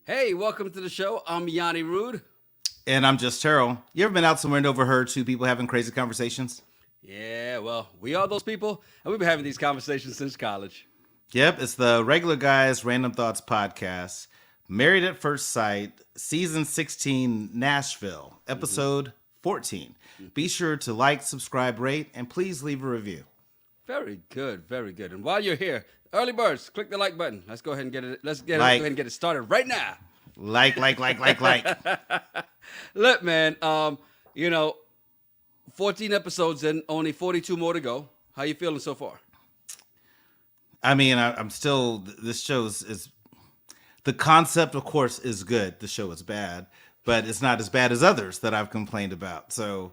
Hey, welcome to the show. I'm Yanni Rude. And I'm just Terrell. You ever been out somewhere and overheard two people having crazy conversations? Yeah, well, we are those people, and we've been having these conversations since college. Yep, it's the Regular Guys Random Thoughts podcast. Married at First Sight, season 16, Nashville, episode 14. Be sure to like, subscribe, rate, and please leave a review. Very good, very good. And while you're here, early birds, click the like button. Let's go ahead and get it. Go ahead and get it started right now. Like. Look, man, 14 episodes in, only 42 more to go. How you feeling so far? I mean, I'm still, this show is, the concept, of course, is good. The show is bad, but it's not as bad as others that I've complained about. So,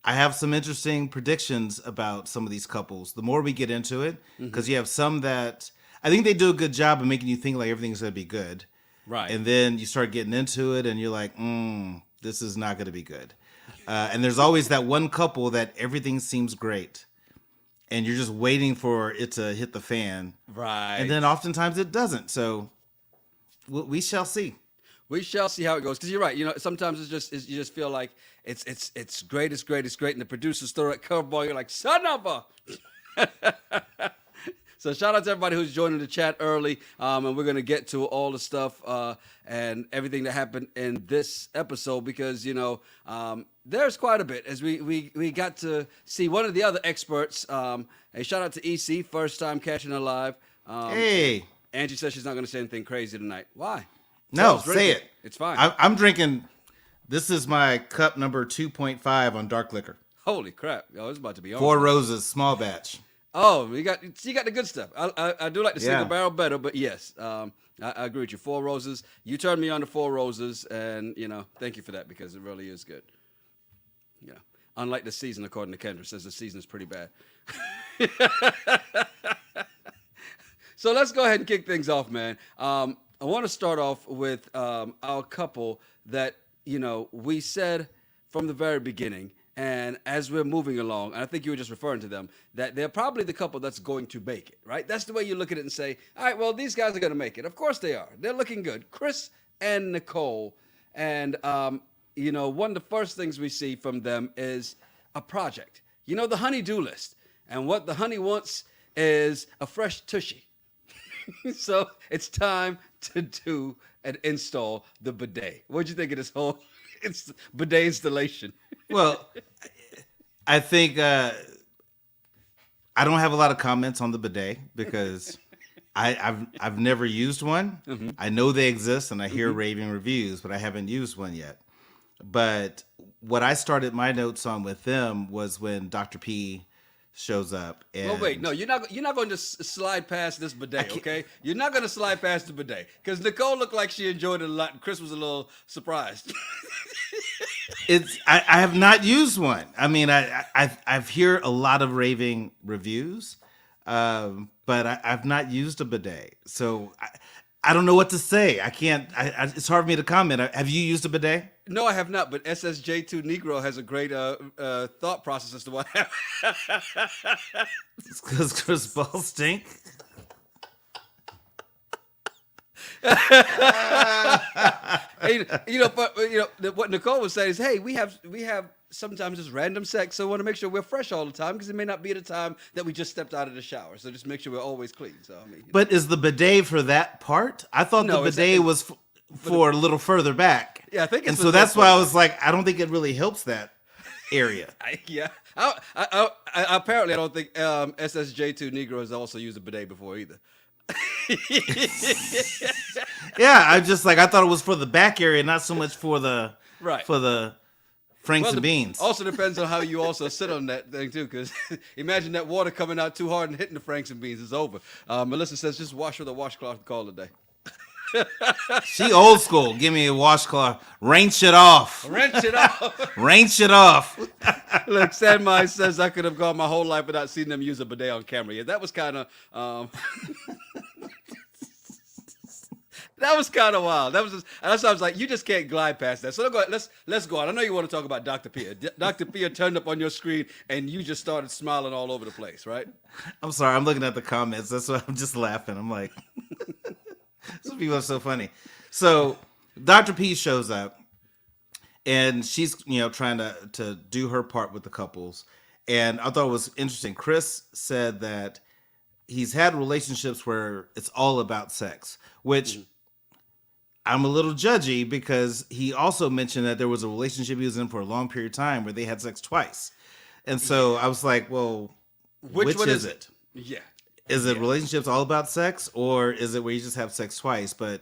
I have some interesting predictions about some of these couples. The more we get into it, because you have some that I think they do a good job of making you think like everything's going to be good. Right. And then you start getting into it and you're like, this is not going to be good. And there's always that one couple that everything seems great. And you're just waiting for it to hit the fan. Right. And then oftentimes it doesn't. So we shall see. We shall see how it goes. Because you're right. Sometimes you just feel like it's great, it's great, it's great, and the producers throw that curveball. You're like, son of a. So shout out to everybody who's joining the chat early, and we're gonna get to all the stuff and everything that happened in this episode because there's quite a bit as we got to see one of the other experts. A shout out to EC, first time catching her live. Hey, Angie says she's not gonna say anything crazy tonight. Why? No, say it. It's fine. I'm drinking. This is my cup number 2.5 on dark liquor. Holy crap! Oh, it's about to be on. Four Roses, small batch. Oh, you got the good stuff. I do like the single barrel better, but yes, I agree with you. Four Roses. You turned me on to Four Roses, and thank you for that because it really is good. Yeah, unlike the season, according to Kendra, says the season is pretty bad. So let's go ahead and kick things off, man. I want to start off with our couple that we said from the very beginning. And as we're moving along, and I think you were just referring to them, that they're probably the couple that's going to make it, right? That's the way you look at it and say, all right, well, these guys are going to make it. Of course they are. They're looking good. Chris and Nicole. And, one of the first things we see from them is a project. The honey-do list. And what the honey wants is a fresh tushy. So it's time to do and install the bidet. What'd you think of this whole bidet installation? Well, I think I don't have a lot of comments on the bidet because I've never used one. Mm-hmm. I know they exist and I hear raving reviews, but I haven't used one yet. But what I started my notes on with them was when Dr. P shows up. And well, wait, no, you're not going to slide past this bidet, okay? You're not going to slide past the bidet because Nicole looked like she enjoyed it a lot, and Chris was a little surprised. I have not used one. I mean, I've heard a lot of raving reviews, but I've not used a bidet, so I don't know what to say. I can't. It's hard for me to comment. Have you used a bidet? No, I have not. But SSJ2 Negro has a great thought process as to why. Because Chris balls stink. What Nicole was saying is, hey, we have sometimes just random sex, so we want to make sure we're fresh all the time because it may not be at a time that we just stepped out of the shower. So just make sure we're always clean. So but is the bidet for that part? I thought the bidet was for a little further back. Yeah, I think it's and so that's why I was like, I don't think it really helps that area. Apparently, I don't think SSJ2 Negro has also used a bidet before either. Yeah, I thought it was for the back area, not so much for the Franks and beans. Also depends on how you also sit on that thing too, because imagine that water coming out too hard and hitting the Franks and beans is over. Melissa says just wash with a washcloth and call it a day. She old school. Give me a washcloth. Rinse it off. Rinse it off. Rinse it off. Look, Sandmai says I could have gone my whole life without seeing them use a bidet on camera. Yeah, that was kind of that was kind of wild. That was just, that's why I was like, you just can't glide past that. So let's go on. I know you want to talk about Dr. Pia. Dr. Pia turned up on your screen and you just started smiling all over the place, right? I'm sorry. I'm looking at the comments. That's why I'm just laughing. I'm like, Some people are so funny. So Dr. P shows up, and she's trying to do her part with the couples. And I thought it was interesting. Chris said that he's had relationships where it's all about sex, which I'm a little judgy because he also mentioned that there was a relationship he was in for a long period of time where they had sex twice. And so I was like, well, which one is it? Yeah. Is it relationships all about sex, or is it where you just have sex twice, but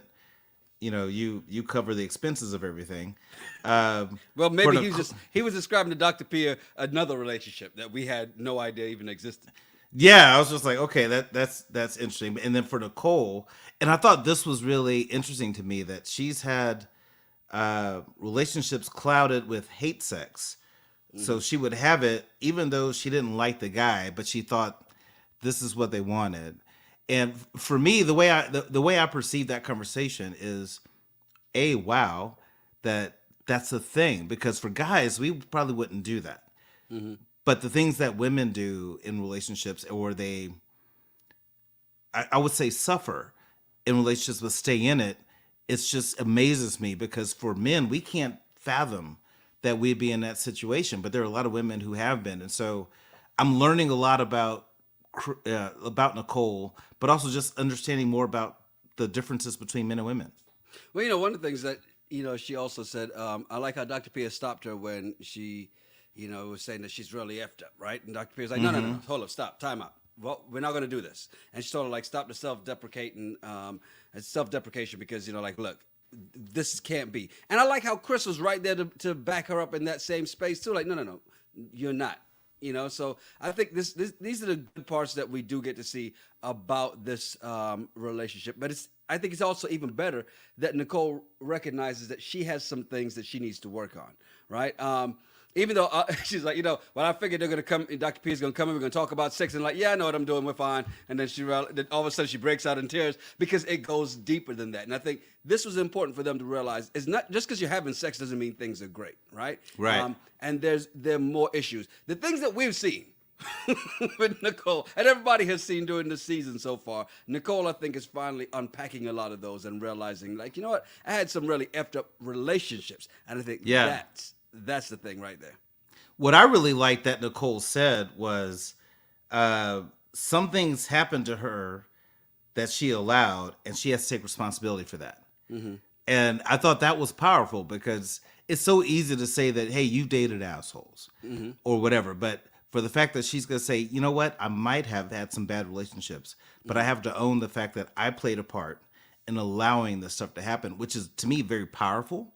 you cover the expenses of everything? Well, maybe he was describing to Dr. P another relationship that we had no idea even existed. Yeah, I was just like, okay, that's interesting. And then for Nicole, and I thought this was really interesting to me that she's had relationships clouded with hate sex. So she would have it even though she didn't like the guy, but she thought this is what they wanted. And for me, the way I perceive that conversation is, wow, that's a thing, because for guys, we probably wouldn't do that. But the things that women do in relationships, or I would say suffer in relationships but stay in it, it just amazes me, because for men, we can't fathom that we'd be in that situation. But there are a lot of women who have been. And so I'm learning a lot about Nicole, but also just understanding more about the differences between men and women. Well, one of the things that, she also said, I like how Dr. P stopped her when she, was saying that she's really effed up, right? And Dr. P was like, no, hold up, stop, time out. Well, we're not going to do this. And she sort of like stopped the self-deprecation, because, look, this can't be. And I like how Chris was right there to back her up in that same space too. Like, no, you're not. So I think these are the good parts that we do get to see about this relationship. But I think it's also even better that Nicole recognizes that she has some things that she needs to work on, right? Even though she's like, I figured they're going to come, Dr. P is going to come in, we're going to talk about sex, and like, yeah, I know what I'm doing, we're fine. And then then all of a sudden she breaks out in tears because it goes deeper than that. And I think this was important for them to realize, it's not just because you're having sex doesn't mean things are great, right? Right. And there are more issues. The things that we've seen with Nicole, and everybody has seen during the season so far, Nicole, I think, is finally unpacking a lot of those and realizing, like, you know what, I had some really effed up relationships. And I think that's the thing right there. What I really liked that Nicole said was some things happened to her that she allowed, and she has to take responsibility for that. And I thought that was powerful, because it's so easy to say that, hey, you dated assholes or whatever. But for the fact that she's going to say, you know what, I might have had some bad relationships, but I have to own the fact that I played a part in allowing this stuff to happen, which is, to me, very powerful.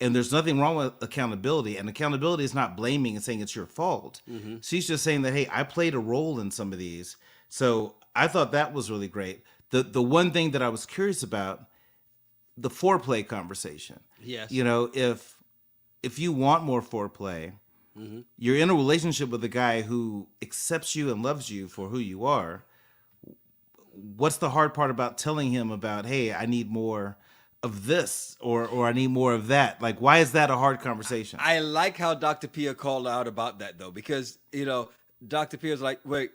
And there's nothing wrong with accountability. And accountability is not blaming and saying it's your fault. She's just saying that, hey, I played a role in some of these. So I thought that was really great. The one thing that I was curious about, the foreplay conversation. Yes. If you want more foreplay, you're in a relationship with a guy who accepts you and loves you for who you are. What's the hard part about telling him about, hey, I need more of this, or I need more of that? Like, why is that a hard conversation? I like how Dr. Pia called out about that, though, because, Dr. Pia's like, wait,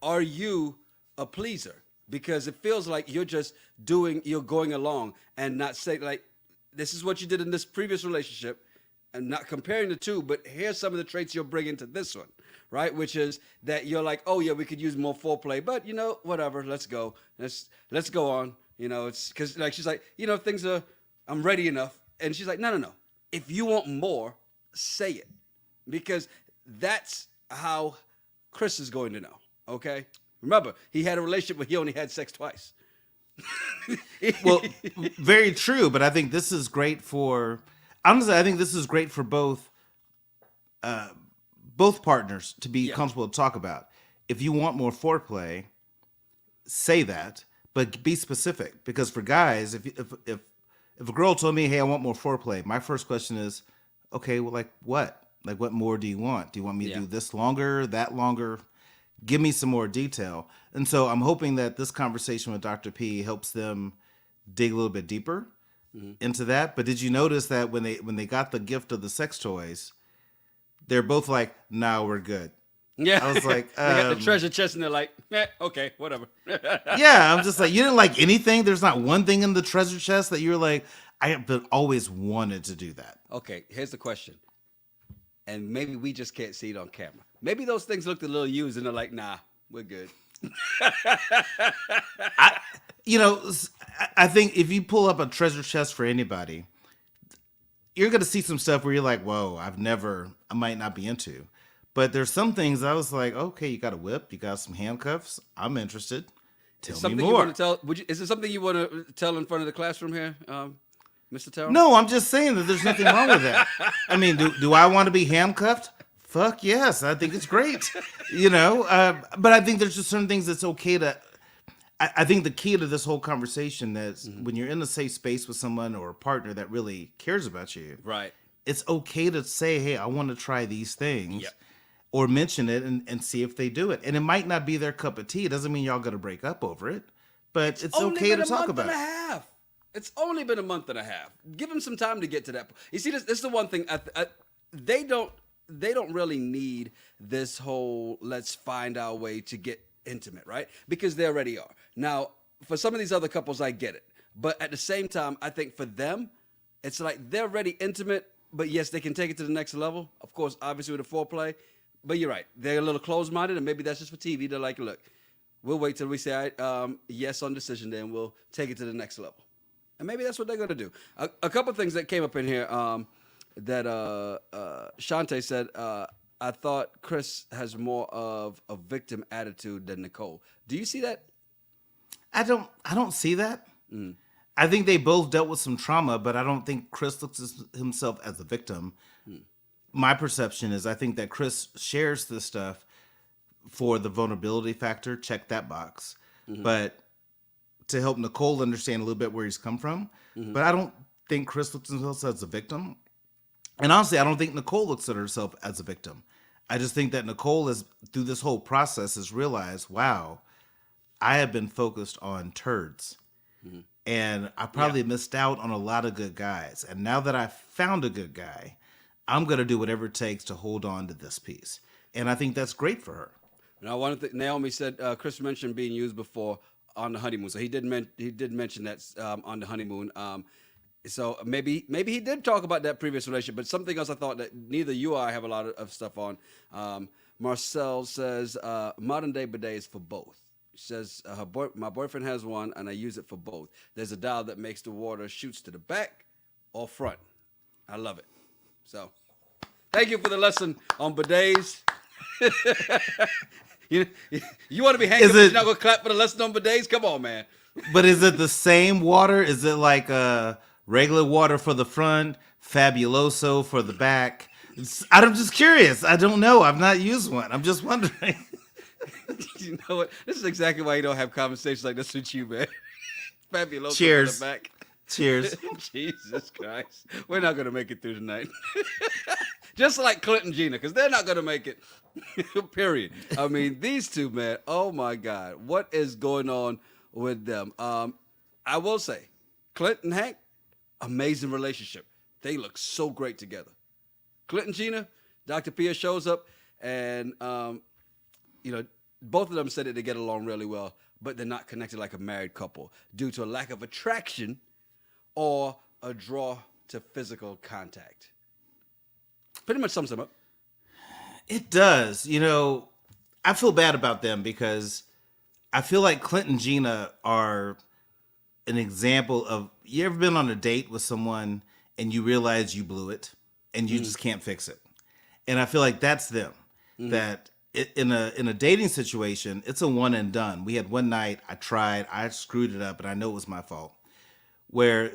are you a pleaser? Because it feels like you're going along and not saying, like, this is what you did in this previous relationship, and not comparing the two, but here's some of the traits you're bringing to this one, right? Which is that you're like, oh yeah, we could use more foreplay, but whatever, let's go on. It's because, like, she's like, I'm ready enough. And she's like, no. If you want more, say it. Because that's how Chris is going to know, okay? Remember, he had a relationship where he only had sex twice. Well, very true. But I think this is great for, honestly, I think this is great for both partners to be comfortable to talk about. If you want more foreplay, say that. But be specific, because for guys, if a girl told me, hey, I want more foreplay, my first question is, okay, well, like what? Like, what more do you want? Do you want me to do this longer, that longer? Give me some more detail. And so I'm hoping that this conversation with Dr. P helps them dig a little bit deeper into that. But did you notice that when they got the gift of the sex toys, they're both like, nah, we're good. Yeah. I was like, They got the treasure chest and they're like, okay, whatever. yeah, I'm just like, you didn't like anything? There's not one thing in the treasure chest that you're like, I have always wanted to do that. Okay, here's the question. And maybe we just can't see it on camera. Maybe those things looked a little used and they're like, nah, we're good. I think if you pull up a treasure chest for anybody, you're going to see some stuff where you're like, whoa, I might not be into. But there's some things I was like, okay, you got a whip, you got some handcuffs. I'm interested. Tell me Something more. you want to tell? Is there something you want to tell in front of the classroom here, Mr. Terrell? No, I'm just saying that there's nothing wrong with that. I mean, do I want to be handcuffed? Fuck yes, I think it's great. But I think there's just certain things that's okay to. I think the key to this whole conversation is when you're in a safe space with someone or a partner that really cares about you. Right. It's okay to say, hey, I want to try these things. Yep. Or mention it and see if they do it. And it might not be their cup of tea. It doesn't mean y'all got to break up over it. But it's okay to talk about it. It's only been a month and a half. Give them some time to get to that. You see, this is the one thing. They don't really need this whole let's find our way to get intimate, right? Because they already are. Now, for some of these other couples, I get it. But at the same time, I think for them, it's like they're already intimate, but yes, they can take it to the next level. Of course, obviously with the foreplay. But you're right. They're a little closed-minded, and maybe that's just for TV. They're like, look, we'll wait till we say yes on decision, then we'll take it to the next level. And maybe that's what they're going to do. A couple things that came up in here that Shante said, I thought Chris has more of a victim attitude than Nicole. Do you see that? I don't see that. I think they both dealt with some trauma, but I don't think Chris looks at himself as a victim. My perception is I think that Chris shares this stuff for the vulnerability factor. Check that box. But to help Nicole understand a little bit where he's come from. But I don't think Chris looks at himself as a victim. And honestly, I don't think Nicole looks at herself as a victim. I just think that Nicole is, through this whole process, has realized, wow, I have been focused on turds. And I probably missed out on a lot of good guys. And now that I've found a good guy, I'm going to do whatever it takes to hold on to this piece. And I think that's great for her. Now, Naomi said Chris mentioned being used before on the honeymoon. So he did mention that on the honeymoon. So maybe he did talk about that previous relationship. But something else I thought that neither you or I have a lot of stuff on. Marcel says modern day bidet is for both. She says my boyfriend has one and I use it for both. There's a dial that makes the water shoots to the back or front. I love it. So, thank you for the lesson on bidets. you want to be hanging, you're not going to clap for the lesson on bidets? Come on, man. But is it the same water? Is it like regular water for the front, Fabuloso for the back? I'm just curious. I don't know. I've not used one. I'm just wondering. You know what? This is exactly why you don't have conversations like this with you, man. Fabuloso Cheers. for the back. Cheers. Jesus Christ. We're not going to make it through tonight. Just like Clint and Gina, because they're not going to make it. Period. I mean, these two, man, oh my God. What is going on with them? I will say, Clint and Hank, amazing relationship. They look so great together. Clint and Gina, Dr. Pia shows up, and, both of them said that they get along really well, but they're not connected like a married couple due to a lack of attraction or a draw to physical contact. Pretty much sums them up. It does. I feel bad about them because I feel like Clint and Gina are an example of, you ever been on a date with someone and you realize you blew it and you just can't fix it? And I feel like that's them. That in a dating situation, it's a one and done. We had one night, I tried, I screwed it up, and I know it was my fault. Where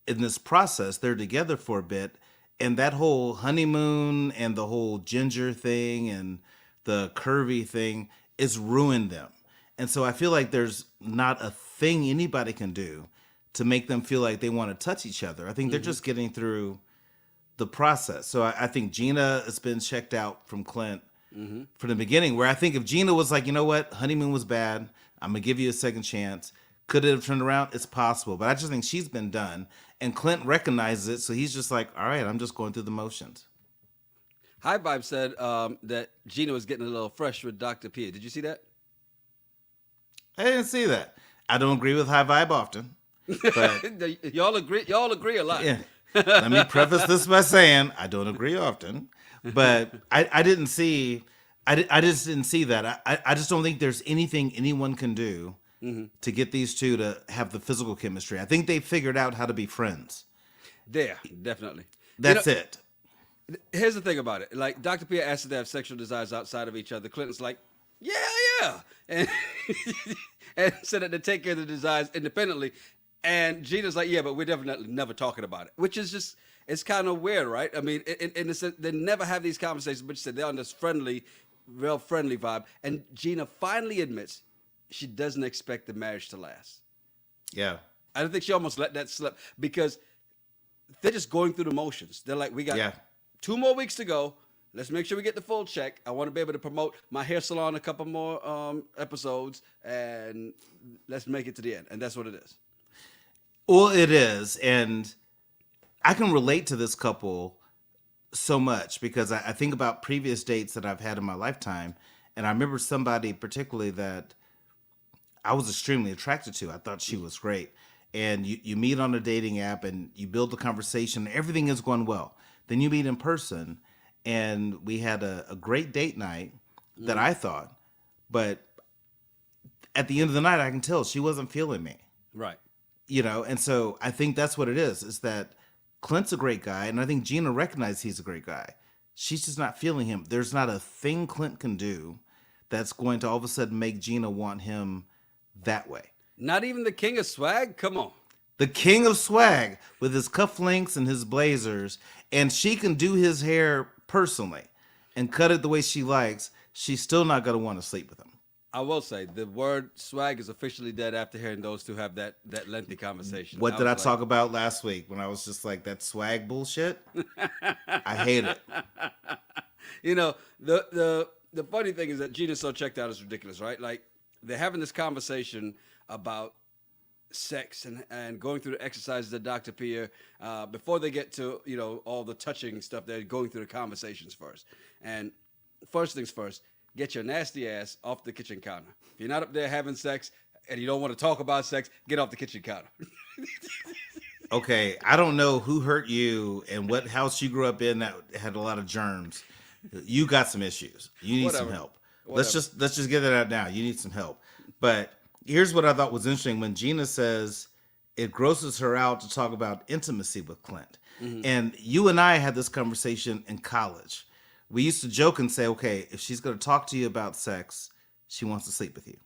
in this process, they're together for a bit, and that whole honeymoon and the whole ginger thing and the curvy thing is ruined them. And so I feel like there's not a thing anybody can do to make them feel like they want to touch each other. I think they're just getting through the process. So I think Gina has been checked out from Clint from the beginning, where I think if Gina was like, you know what, honeymoon was bad, I'm going to give you a second chance. Could it have turned around? It's possible. But I just think she's been done. And Clint recognizes it, so he's just like, all right, I'm just going through the motions. High Vibe said that Gina was getting a little fresh with Dr. Pia. Did you see that? I didn't see that. I don't agree with High Vibe often, but Y'all agree. Y'all agree a lot. yeah. Let me preface this by saying I don't agree often, but I didn't see. I just didn't see that. I just don't think there's anything anyone can do to get these two to have the physical chemistry. I think they figured out how to be friends. There, definitely. That's it. Here's the thing about it. Like, Dr. Pia asked if they have sexual desires outside of each other. Clinton's like, yeah. And, and said that they take care of the desires independently. And Gina's like, yeah, but we're definitely never talking about it. Which is just, it's kind of weird, right? I mean, in the sense, they never have these conversations, but she said they're on this friendly, real friendly vibe. And Gina finally admits she doesn't expect the marriage to last. Yeah. I don't think she almost let that slip because they're just going through the motions. They're like, we got 2 more weeks to go. Let's make sure we get the full check. I want to be able to promote my hair salon a couple more episodes, and let's make it to the end. And that's what it is. Well, it is. And I can relate to this couple so much because I think about previous dates that I've had in my lifetime. And I remember somebody particularly that I was extremely attracted to. I thought she was great. And you meet on a dating app and you build a conversation. Everything is going well. Then you meet in person. And we had a great date night that I thought. But at the end of the night, I can tell she wasn't feeling me. Right. You know, and so I think that's what it is that Clint's a great guy. And I think Gina recognizes he's a great guy. She's just not feeling him. There's not a thing Clint can do that's going to all of a sudden make Gina want him that way. Not even the king of swag? Come on. The king of swag with his cufflinks and his blazers. And she can do his hair personally and cut it the way she likes. She's still not going to want to sleep with him. I will say the word swag is officially dead after hearing those two have that lengthy conversation. What did I talk about last week when I was just like, that swag bullshit? I hate it. You know, the funny thing is that Gina's so checked out is ridiculous, right? Like, they're having this conversation about sex and going through the exercises that Dr. Pia, before they get to, you know, all the touching stuff, they're going through the conversations first. And first things first, get your nasty ass off the kitchen counter. If you're not up there having sex and you don't want to talk about sex, get off the kitchen counter. Okay, I don't know who hurt you and what house you grew up in that had a lot of germs. You got some issues. You need some help. Let's just get that out now. You need some help. But here's what I thought was interesting when Gina says it grosses her out to talk about intimacy with Clint. Mm-hmm. And you and I had this conversation in college. We used to joke and say, okay, if she's going to talk to you about sex, she wants to sleep with you.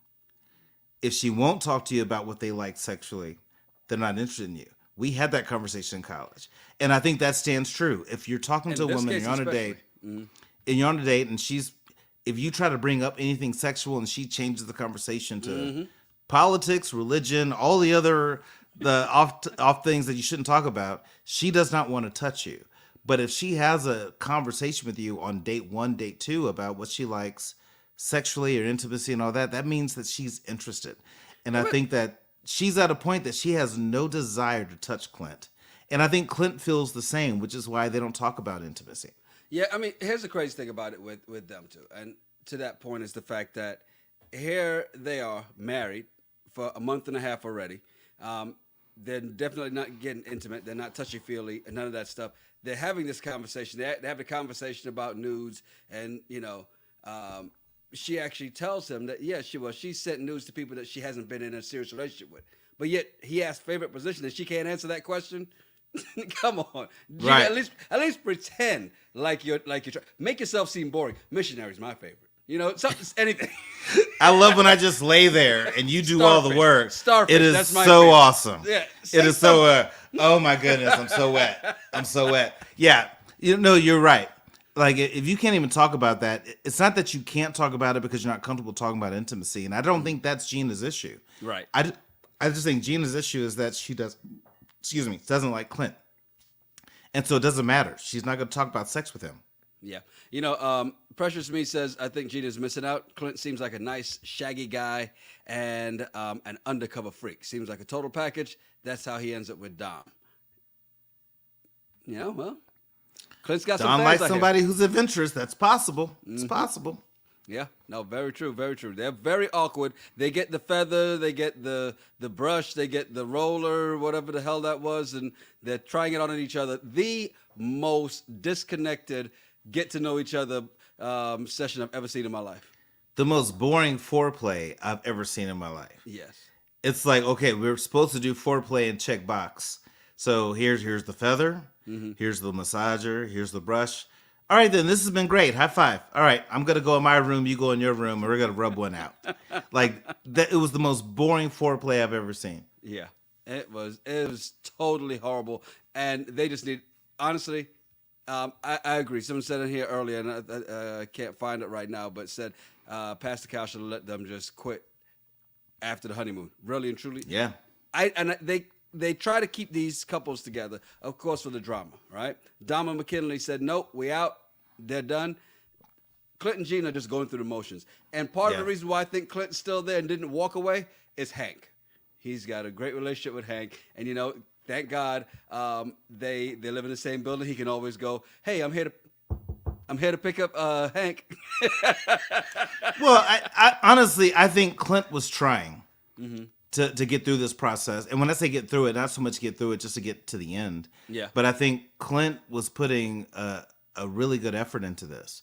If she won't talk to you about what they like sexually, they're not interested in you. We had that conversation in college. And I think that stands true. If you're talking to a woman, you're on a date, and you're on a date, and if you try to bring up anything sexual and she changes the conversation to politics, religion, all the other off things that you shouldn't talk about, she does not want to touch you. But if she has a conversation with you on date 1, date 2 about what she likes sexually or intimacy and all that, that means that she's interested. And I think that she's at a point that she has no desire to touch Clint. And I think Clint feels the same, which is why they don't talk about intimacy. Yeah, I mean, here's the crazy thing about it with them too. And to that point is the fact that here they are married for a month and a half already. They're definitely not getting intimate. They're not touchy-feely and none of that stuff. They're having this conversation. They have a conversation about nudes, and you know, she actually tells him that she sent nudes to people that she hasn't been in a serious relationship with. But yet he asked favorite position, and she can't answer that question. Come on, right? At least pretend like you're make yourself seem boring. Missionary's my favorite. You know, anything. I love when I just lay there and you do all the work. Starfish, it is that's my so favorite. Awesome. Yeah, it is so. Oh my goodness, I'm so wet. I'm so wet. Yeah, you know, you're right. Like if you can't even talk about that, it's not that you can't talk about it because you're not comfortable talking about intimacy, and I don't think that's Gina's issue. Right. I just think Gina's issue is that she doesn't like Clint, and so it doesn't matter. She's not going to talk about sex with him. Yeah. You know, Precious Me says, I think Gina's missing out. Clint seems like a nice, shaggy guy and an undercover freak. Seems like a total package. That's how he ends up with Dom. You know, well. Clint's got some Don fans likes out here. somebody who's adventurous. That's possible. It's possible. Yeah, no, very true, very true. They're very awkward. They get the feather, they get the brush, they get the roller, whatever the hell that was, and they're trying it on each other. The most disconnected get to know each other session I've ever seen in my life. The most boring foreplay I've ever seen in my life. Yes. It's like, okay, we're supposed to do foreplay and check box. So here's the feather, here's the massager, here's the brush. All right, then, this has been great. High five. All right, I'm going to go in my room, you go in your room, and we're going to rub one out. It was the most boring foreplay I've ever seen. Yeah, it was totally horrible. And they just need, honestly, I agree. Someone said it here earlier, and I can't find it right now, but said Pastor Cal should have let them just quit after the honeymoon. Really and truly. Yeah. They try to keep these couples together, of course, for the drama, right? Dom and McKinley said, nope, we out. They're done. Clint and Gina are just going through the motions. And part of the reason why I think Clinton's still there and didn't walk away is Hank. He's got a great relationship with Hank. And, thank God they live in the same building. He can always go, hey, I'm here to pick up Hank. Well, I honestly, I think Clint was trying to get through this process. And when I say get through it, not so much get through it, just to get to the end. Yeah. But I think Clint was putting a really good effort into this.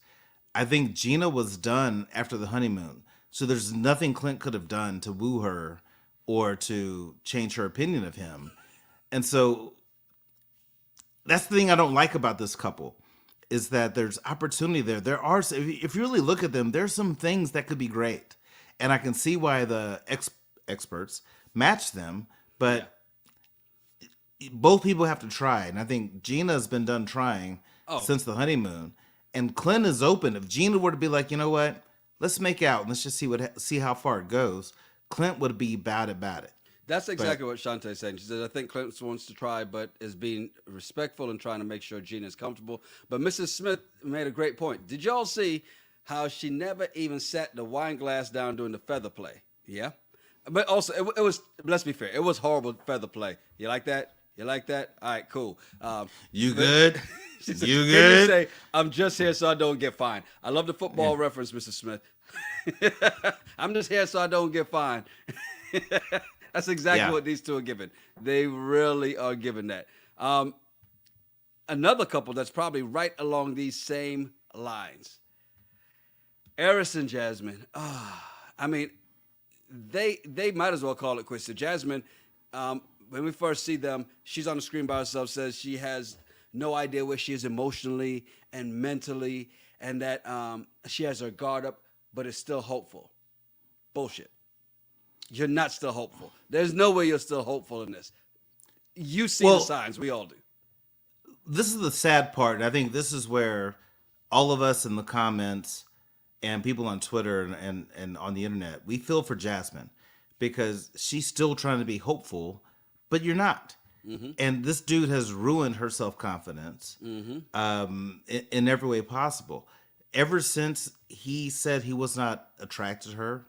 I think Gina was done after the honeymoon. So there's nothing Clint could have done to woo her or to change her opinion of him. And so that's the thing I don't like about this couple, is that there's opportunity there. There are, if you really look at them, there's some things that could be great. And I can see why the experts match them, but both people have to try. And I think Gina's been done trying since the honeymoon. And Clint is open. If Gina were to be like, you know what, let's make out and let's just see how far it goes, Clint would be bad about it. That's exactly what Shantae's saying. She says, I think Clint wants to try, but is being respectful and trying to make sure Gina's comfortable. But Mrs. Smith made a great point. Did y'all see how she never even set the wine glass down during the feather play? Yeah. But also, it was, let's be fair, it was horrible feather play. You like that? You like that? All right, cool. You good? She said, You "Can good?" you say, I'm just here so I don't get fined. I love the football reference, Mrs. Smith. I'm just here so I don't get fined. That's exactly what these two are giving. They really are giving that. Another couple that's probably right along these same lines. Eris and Jasmine. I mean, they might as well call it quits. So Jasmine, when we first see them, she's on the screen by herself, says she has no idea where she is emotionally and mentally, and that she has her guard up, but is still hopeful. Bullshit. You're not still hopeful. There's no way you're still hopeful in this. You see the signs. We all do. This is the sad part. And I think this is where all of us in the comments and people on Twitter and on the internet, we feel for Jasmine because she's still trying to be hopeful, but you're not. Mm-hmm. And this dude has ruined her self-confidence in every way possible. Ever since he said he was not attracted to her,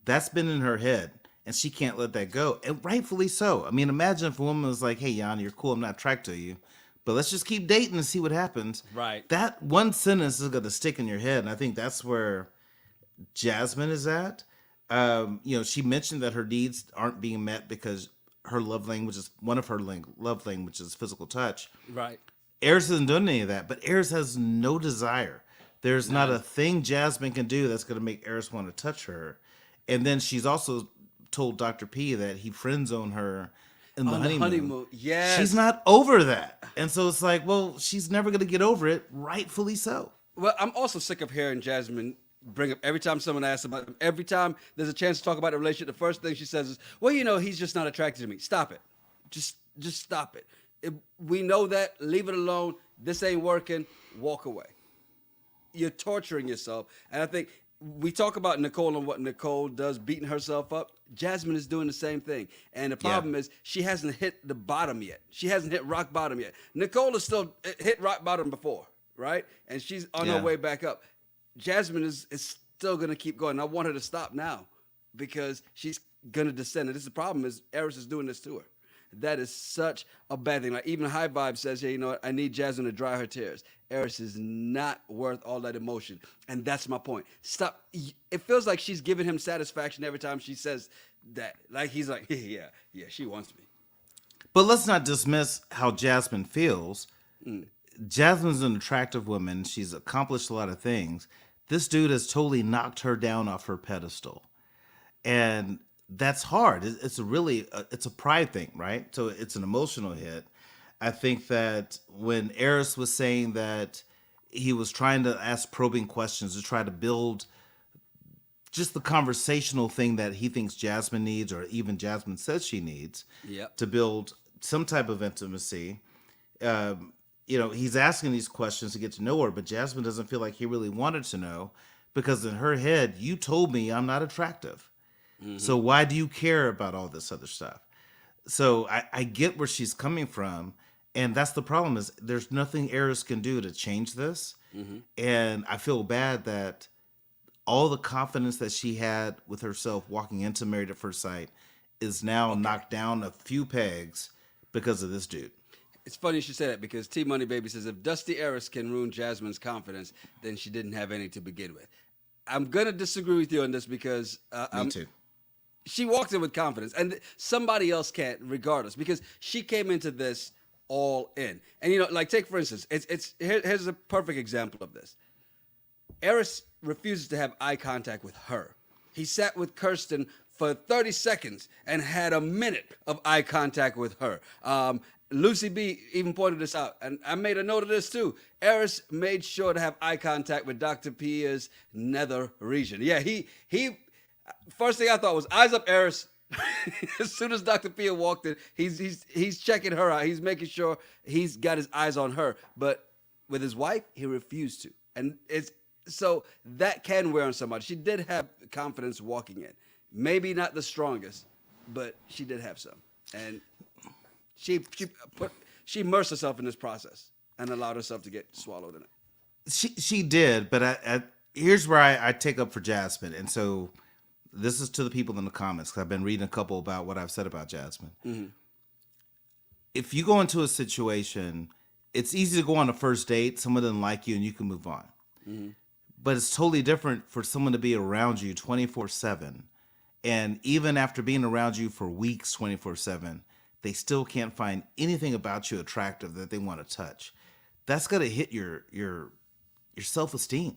that's been in her head. And she can't let that go. And rightfully so. I mean, imagine if a woman was like, hey, Jan, you're cool. I'm not attracted to you. But let's just keep dating and see what happens. Right. That one sentence is going to stick in your head. And I think that's where Jasmine is at. She mentioned that her needs aren't being met because her love language is one of her love languages is physical touch. Right. Eris isn't doing any of that. But Eris has no desire. There's not a thing Jasmine can do that's going to make Eris want to touch her. And then she's also told Dr. P that he friend zoned her in the honeymoon. Yes. She's not over that. And so it's like, well, she's never going to get over it, rightfully so. Well, I'm also sick of hearing Jasmine bring up every time someone asks about him, every time there's a chance to talk about the relationship, the first thing she says is, well, he's just not attracted to me. Stop it. Just stop it. We know that. Leave it alone. This ain't working. Walk away. You're torturing yourself. And I think we talk about Nicole and what Nicole does, beating herself up. Jasmine is doing the same thing. And the problem is she hasn't hit the bottom yet. She hasn't hit rock bottom yet. Nicole is still hit rock bottom before, right? And she's on her way back up. Jasmine is still going to keep going. I want her to stop now because she's going to descend. And this is the problem is Eris is doing this to her. That is such a bad thing. Like even High Vibe says, "Hey, you know what? I need Jasmine to dry her tears." Eris is not worth all that emotion, and that's my point. Stop. It feels like she's giving him satisfaction every time she says that. Like he's like, yeah, she wants me. But let's not dismiss how Jasmine feels. Jasmine's an attractive woman. She's accomplished a lot of things. This dude has totally knocked her down off her pedestal. And that's hard. It's a pride thing, right? So it's an emotional hit. I think that when Eris was saying that he was trying to ask probing questions to try to build just the conversational thing that he thinks Jasmine needs, or even Jasmine says she needs, Yep. to build some type of intimacy. He's asking these questions to get to know her, but Jasmine doesn't feel like he really wanted to know because in her head, you told me I'm not attractive. So why do you care about all this other stuff? So I get where she's coming from. And that's the problem is there's nothing Eris can do to change this. And I feel bad that all the confidence that she had with herself walking into Married at First Sight is now knocked down a few pegs because of this dude. It's funny you should say that because T Money Baby says if Dusty Eris can ruin Jasmine's confidence, then she didn't have any to begin with. I'm gonna disagree with you on this because Me too. she walked in with confidence, and somebody else can't, regardless, because she came into this all in. And like take for instance, here's a perfect example of this. Eris refuses to have eye contact with her. He sat with Kirsten for 30 seconds and had a minute of eye contact with her. Lucy B even pointed this out, and I made a note of this too. Eris made sure to have eye contact with Dr. Pia's nether region. Yeah, he first thing I thought was eyes up, Eris. As soon as Dr. Pia walked in, he's checking her out. He's making sure he's got his eyes on her. But with his wife, he refused to. And so that can wear on somebody. She did have confidence walking in. Maybe not the strongest, but she did have some. And she immersed herself in this process and allowed herself to get swallowed in it. She did, but here's where I take up for Jasmine. And so this is to the people in the comments, because I've been reading a couple about what I've said about Jasmine. Mm-hmm. If you go into a situation, it's easy to go on a first date, someone doesn't like you, and you can move on. Mm-hmm. But it's totally different for someone to be around you 24/7. And even after being around you for weeks 24/7, they still can't find anything about you attractive that they want to touch. That's going to hit your self-esteem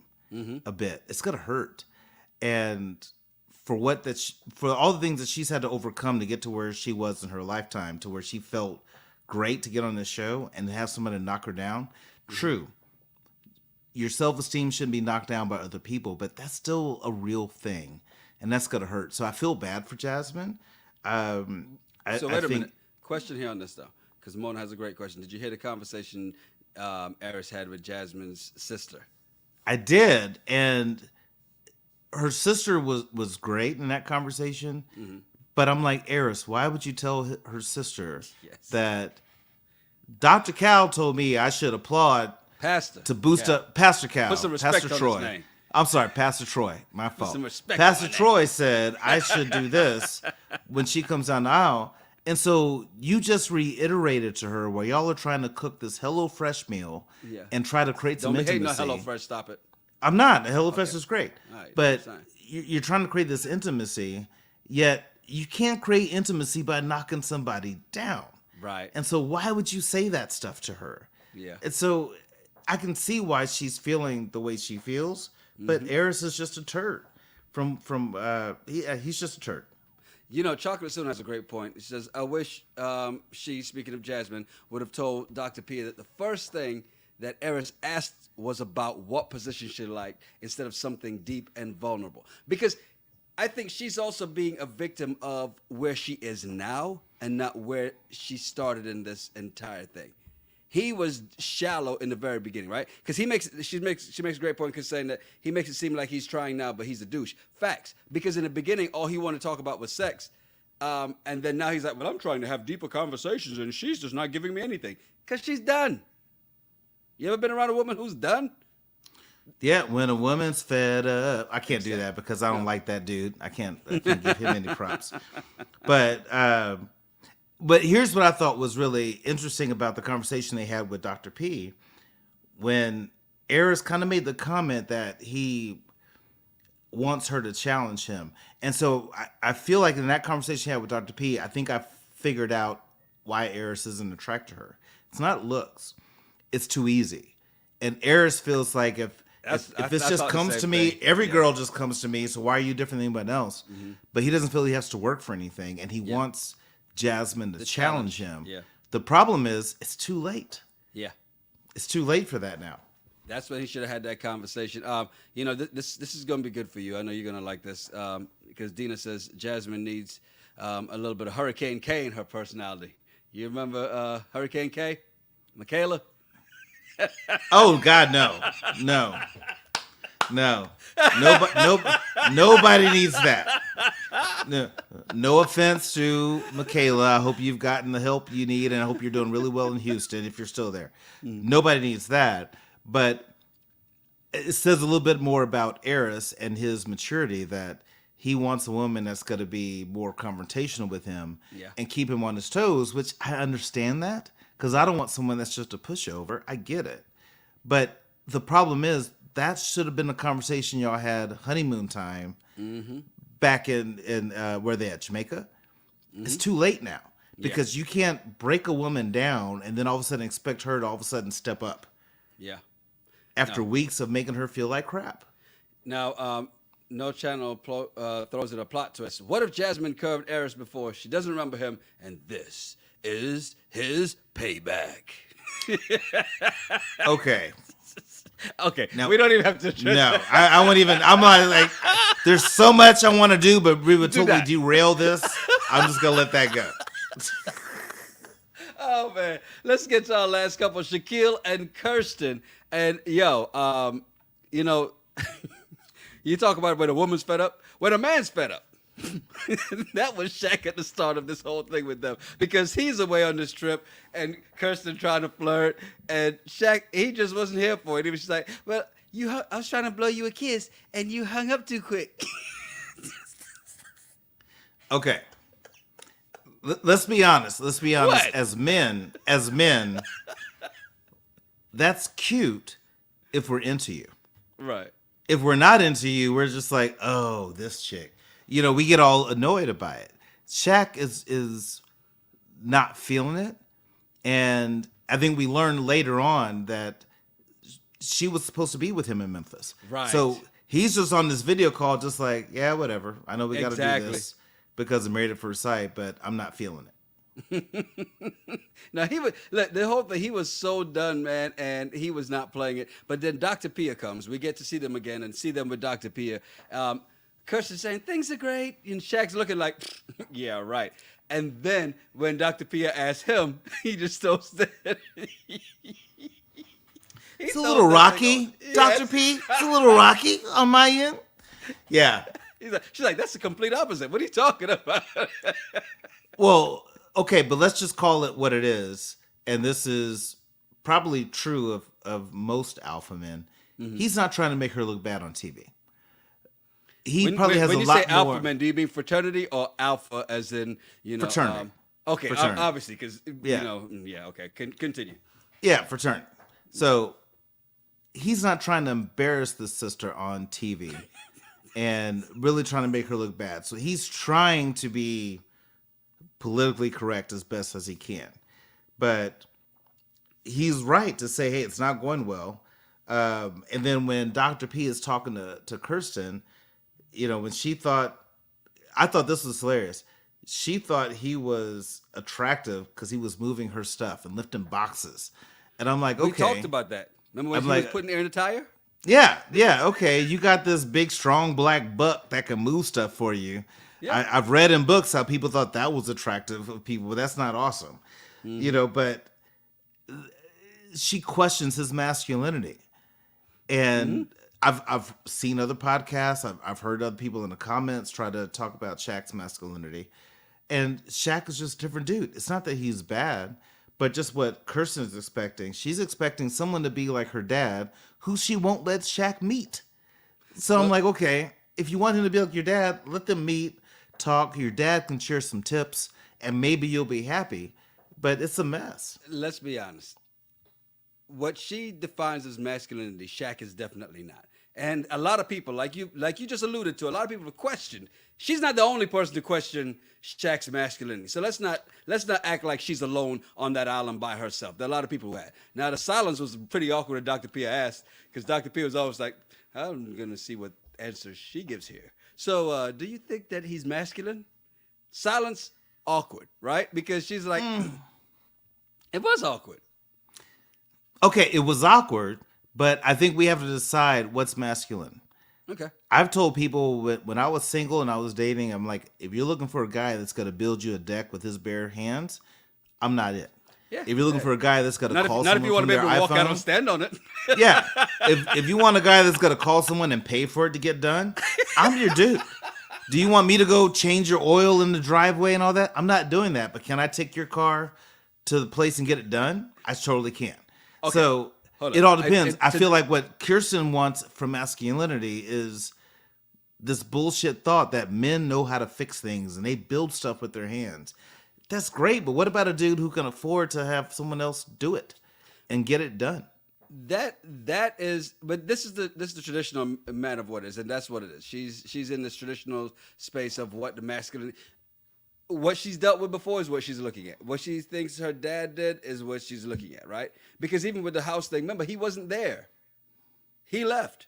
a bit. It's going to hurt. And for all the things that she's had to overcome to get to where she was in her lifetime, to where she felt great to get on this show and to have somebody knock her down. True. Your self-esteem shouldn't be knocked down by other people, but that's still a real thing. And that's going to hurt. So I feel bad for Jasmine. So wait a minute. Question here on this, though, because Mona has a great question. Did you hear the conversation Eris had with Jasmine's sister? I did. And her sister was great in that conversation. Mm-hmm. But I'm like, Eris, why would you tell her sister that Dr. Cal told me I should applaud Pastor to boost up Pastor Cal, put some respect Pastor on Troy. his name. I'm sorry, Pastor Troy. My fault. Put some respect Pastor on my Troy name. said I should do this when she comes down the aisle. And so you just reiterated to her while y'all are trying to cook this HelloFresh meal and try to create some intimacy. Don't be hating on HelloFresh. Stop it. I'm not. HelloFresh is great. Right, but you're trying to create this intimacy, yet you can't create intimacy by knocking somebody down. Right. And so why would you say that stuff to her? Yeah. And so I can see why she's feeling the way she feels, but Eris is just a turd. He's just a turd. Chocolate Soon has a great point. She says, I wish she, speaking of Jasmine, would have told Dr. Pia that the first thing that Eris asked was about what position she liked instead of something deep and vulnerable. Because I think she's also being a victim of where she is now and not where she started in this entire thing. He was shallow in the very beginning, right? Because she makes a great point because saying that he makes it seem like he's trying now, but he's a douche. Facts. Because in the beginning, all he wanted to talk about was sex. And then now he's like, well, I'm trying to have deeper conversations and she's just not giving me anything. Because she's done. You ever been around a woman who's done? Yeah, when a woman's fed up. I can't do that because I don't like that dude. I can't give him any props. But But here's what I thought was really interesting about the conversation they had with Dr. P, when Eris kind of made the comment that he wants her to challenge him. And so I feel like in that conversation he had with Dr. P, I think I figured out why Eris isn't attracted to her. It's not looks. It's too easy. And Eris feels like if this just comes to me, every girl just comes to me, so why are you different than anybody else? Mm-hmm. But he doesn't feel he has to work for anything, and he wants Jasmine to challenge him. Yeah. The problem is, it's too late. Yeah. It's too late for that now. That's when he should have had that conversation. This is going to be good for you. I know you're going to like this because Dina says Jasmine needs a little bit of Hurricane K in her personality. You remember Hurricane K? Michaela? Oh, God, no. Nobody needs that. No offense to Michaela. I hope you've gotten the help you need, and I hope you're doing really well in Houston if you're still there. Nobody needs that. But it says a little bit more about Eris and his maturity, that he wants a woman that's going to be more confrontational with him and keep him on his toes, which I understand that, because I don't want someone that's just a pushover. I get it. But the problem is, that should have been a conversation y'all had honeymoon time back in where they at, Jamaica. It's too late now, because you can't break a woman down and then all of a sudden expect her to all of a sudden step up. Yeah. After weeks of making her feel like crap. Now, No Channel throws in a plot twist. What if Jasmine curved Eris before? She doesn't remember him, and this is his payback. Okay. Okay. Now, we don't even have to. No, I won't even. I'm not like. There's so much I want to do, but we would totally derail this. I'm just gonna let that go. Oh man, let's get to our last couple, Shaquille and Kirsten. And you talk about when a woman's fed up, when a man's fed up. That was Shaq at the start of this whole thing with them, because he's away on this trip and Kirsten trying to flirt, and Shaq, he just wasn't here for it. He was just like, well, I was trying to blow you a kiss and you hung up too quick. Okay. Let's be honest. What? As men, that's cute if we're into you. Right. If we're not into you, we're just like, oh, this chick. We get all annoyed by it. Shaq is not feeling it. And I think we learned later on that she was supposed to be with him in Memphis. Right. So he's just on this video call just like, yeah, whatever. I know we got to do this because of Married at First Sight, but I'm not feeling it. Now the whole thing, he was so done, man, and he was not playing it. But then Dr. Pia comes. We get to see them again and see them with Dr. Pia. Kirsten's saying things are great, and Shaq's looking like, yeah, right. And then when Dr. Pia asked him, he just throws that. It's a little rocky, Dr. P. It's a little rocky on my end. Yeah. She's like, that's the complete opposite. What are you talking about? Well, okay, but let's just call it what it is. And this is probably true of most alpha men. Mm-hmm. He's not trying to make her look bad on TV. He probably has a lot more. When you say alpha men, do you mean fraternity or alpha as in, fraternity? Okay, fraternity. Obviously, because, okay, continue. Yeah, fraternity. So he's not trying to embarrass the sister on TV and really trying to make her look bad. So he's trying to be politically correct as best as he can. But he's right to say, hey, it's not going well. And then when Dr. P is talking to Kirsten, when I thought this was hilarious. She thought he was attractive because he was moving her stuff and lifting boxes. And I'm like, okay. We talked about that. Remember when he was putting air in the tire? Yeah, okay. You got this big, strong black buck that can move stuff for you. Yeah. I've read in books how people thought that was attractive of people, but that's not awesome. Mm-hmm. But she questions his masculinity. And I've seen other podcasts. I've heard other people in the comments try to talk about Shaq's masculinity. And Shaq is just a different dude. It's not that he's bad, but just what Kirsten is expecting. She's expecting someone to be like her dad, who she won't let Shaq meet. So I'm like, okay, if you want him to be like your dad, let them meet, talk. Your dad can share some tips, and maybe you'll be happy, but it's a mess. Let's be honest. What she defines as masculinity, Shaq is definitely not. And a lot of people, like you just alluded to, a lot of people have questioned. She's not the only person to question Shaq's masculinity. So let's not act like she's alone on that island by herself. There are a lot of people who had. Now the silence was pretty awkward when Dr. P asked, because Dr. P was always like, I'm gonna see what answers she gives here. So do you think that he's masculine? Silence, awkward, right? Because she's like, it was awkward. Okay, it was awkward, but I think we have to decide what's masculine. Okay. I've told people when I was single and I was dating, I'm like, if you're looking for a guy that's going to build you a deck with his bare hands, I'm not it. Yeah. If you're looking for a guy that's going to call Not someone if you want from to be their able to walk out iPhone, and stand on it. yeah. If you want a guy that's going to call someone and pay for it to get done, I'm your dude. Do you want me to go change your oil in the driveway and all that? I'm not doing that, but can I take your car to the place and get it done? I totally can. Okay. So it all depends. I feel like what Kirsten wants from masculinity is this bullshit thought that men know how to fix things and they build stuff with their hands. That's great, but what about a dude who can afford to have someone else do it and get it done? That is, but this is the traditional man of what is, and that's what it is. She's in this traditional space of what the masculinity. What she's dealt with before is what she's looking at. What she thinks her dad did is what she's looking at, right? Because even with the house thing, remember, he wasn't there. He left.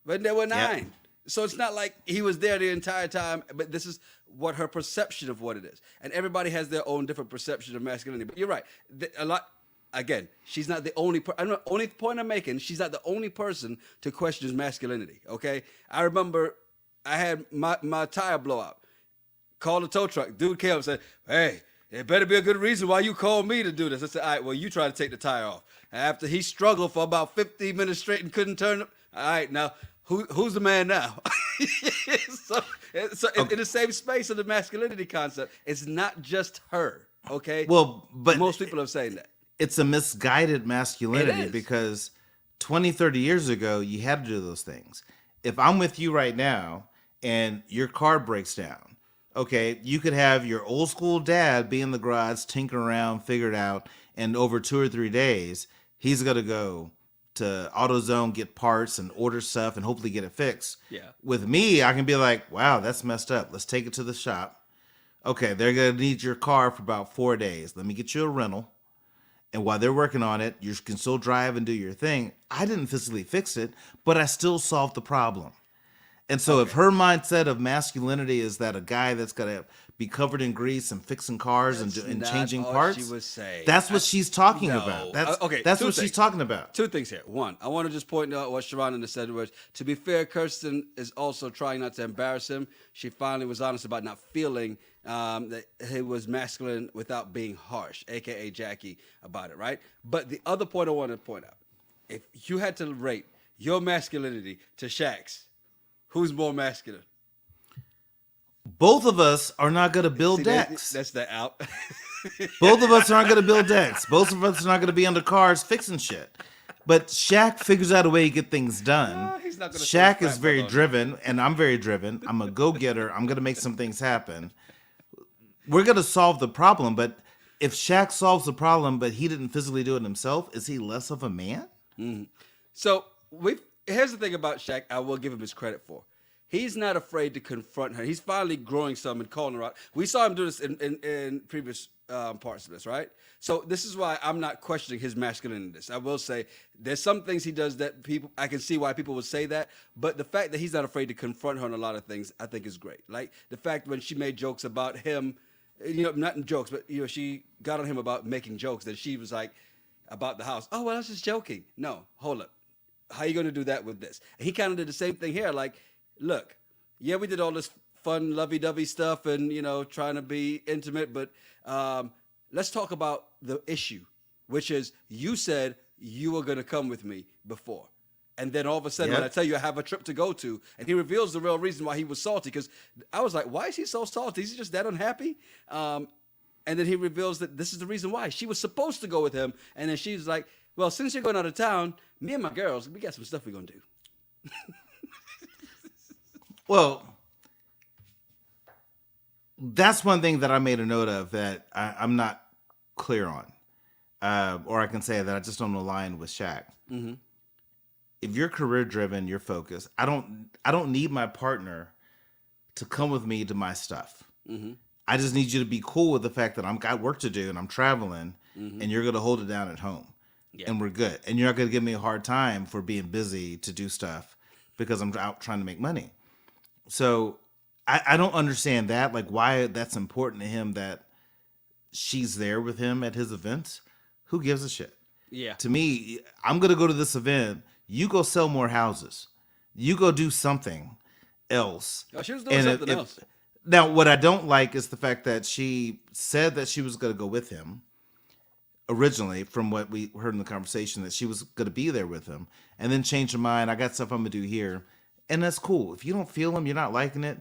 But there were 9. Yep. So it's not like he was there the entire time, but this is what her perception of what it is. And everybody has their own different perception of masculinity. But you're right. Again, she's not the only only point I'm making, she's not the only person to question his masculinity, okay? I remember I had my tire blow out. Called the tow truck. Dude came up and said, hey, there better be a good reason why you called me to do this. I said, all right, well, you try to take the tire off. And after he struggled for about 15 minutes straight and couldn't turn it, all right, now, who's the man now? so okay. In the same space of the masculinity concept, it's not just her, okay? Well, but most people are saying that. It's a misguided masculinity because 20, 30 years ago, you had to do those things. If I'm with you right now and your car breaks down, okay, you could have your old school dad be in the garage, tinker around, figure it out, and over 2 or 3 days, he's going to go to AutoZone, get parts and order stuff and hopefully get it fixed. Yeah. With me, I can be like, wow, that's messed up. Let's take it to the shop. Okay, they're going to need your car for about 4 days. Let me get you a rental. And while they're working on it, you can still drive and do your thing. I didn't physically fix it, but I still solved the problem. And so if her mindset of masculinity is that a guy that's got to be covered in grease and fixing cars and changing parts, she was saying. That's what she's talking about. That's what she's talking about. 2 things here. One, I want to just point out what Sharon said was, to be fair, Kirsten is also trying not to embarrass him. She finally was honest about not feeling that he was masculine without being harsh, a.k.a. Jackie, about it, right? But the other point I want to point out, if you had to rate your masculinity to Shaq's, who's more masculine? Both of us are not going to build decks. That's the out. Both of us aren't going to build decks. Both of us are not going to be under cars fixing shit. But Shaq figures out a way to get things done. He's not gonna Shaq is very driven, and I'm very driven. I'm a go-getter. I'm going to make some things happen. We're going to solve the problem, but if Shaq solves the problem, but he didn't physically do it himself, is he less of a man? Mm-hmm. So here's the thing about Shaq I will give him his credit for. He's not afraid to confront her. He's finally growing some and calling her out. We saw him do this in previous parts of this, right? So this is why I'm not questioning his masculinity. I will say there's some things he does that I can see why people would say that, but the fact that he's not afraid to confront her on a lot of things, I think is great. Like the fact when she made jokes about him, not jokes, but she got on him about making jokes, that she was like, about the house. Oh, well, I was just joking. No, hold up. How are you going to do that with this? And he kind of did the same thing here. Like, look, yeah, we did all this fun lovey-dovey stuff and, trying to be intimate, but let's talk about the issue, which is you said you were going to come with me before. And then all of a sudden, when I tell you I have a trip to go to, and he reveals the real reason why he was salty, because I was like, why is he so salty? Is he just that unhappy? And then he reveals that this is the reason why. She was supposed to go with him, and then she's like, well, since you're going out of town, me and my girls, we got some stuff we're going to do. Well, That's one thing that I made a note of that I'm not clear on. Or I can say that I just don't align with Shaq. Mm-hmm. If you're career driven, you're focused. I don't need my partner to come with me to my stuff. Mm-hmm. I just need you to be cool with the fact that I'm got work to do and I'm traveling, and you're gonna hold it down at home, and we're good. And you're not gonna give me a hard time for being busy to do stuff because I'm out trying to make money. So I don't understand that, like why that's important to him that she's there with him at his events. Who gives a shit? Yeah. To me, I'm gonna go to this event. You go sell more houses. You go do something else. Oh, she was doing something else. Now, what I don't like is the fact that she said that she was going to go with him originally, from what we heard in the conversation, that she was going to be there with him, and then changed her mind. I got stuff I'm going to do here. And that's cool. If you don't feel him, you're not liking it,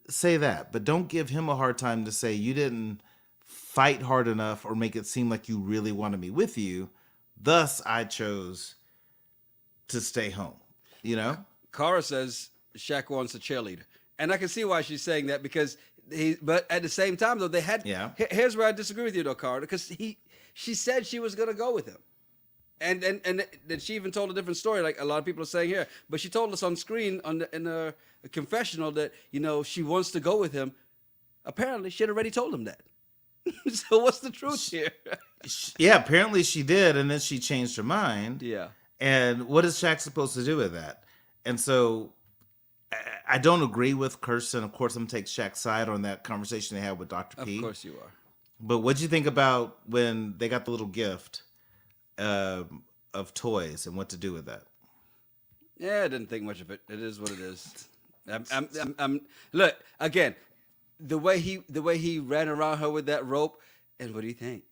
say that. But don't give him a hard time to say you didn't fight hard enough or make it seem like you really wanted me with you. Thus, I chose to stay home. You know? Cara says Shaq wants a cheerleader. And I can see why she's saying that, because but at the same time, though, they had. Yeah. Here's where I disagree with you, though, Cara, because she said she was gonna go with him, and then she even told a different story, like a lot of people are saying here. But she told us on screen in her confessional that she wants to go with him. Apparently, she had already told him that. So what's the truth here? Yeah, apparently she did, and then she changed her mind. Yeah. And what is Shaq supposed to do with that? And so I don't agree with Kirsten. Of course, I'm going to take Shaq's side on that conversation they had with Dr. P. Of course you are. But what'd you think about when they got the little gift of toys and what to do with that? Yeah, I didn't think much of it. It is what it is. Look, again, the way he ran around her with that rope, and what do you think?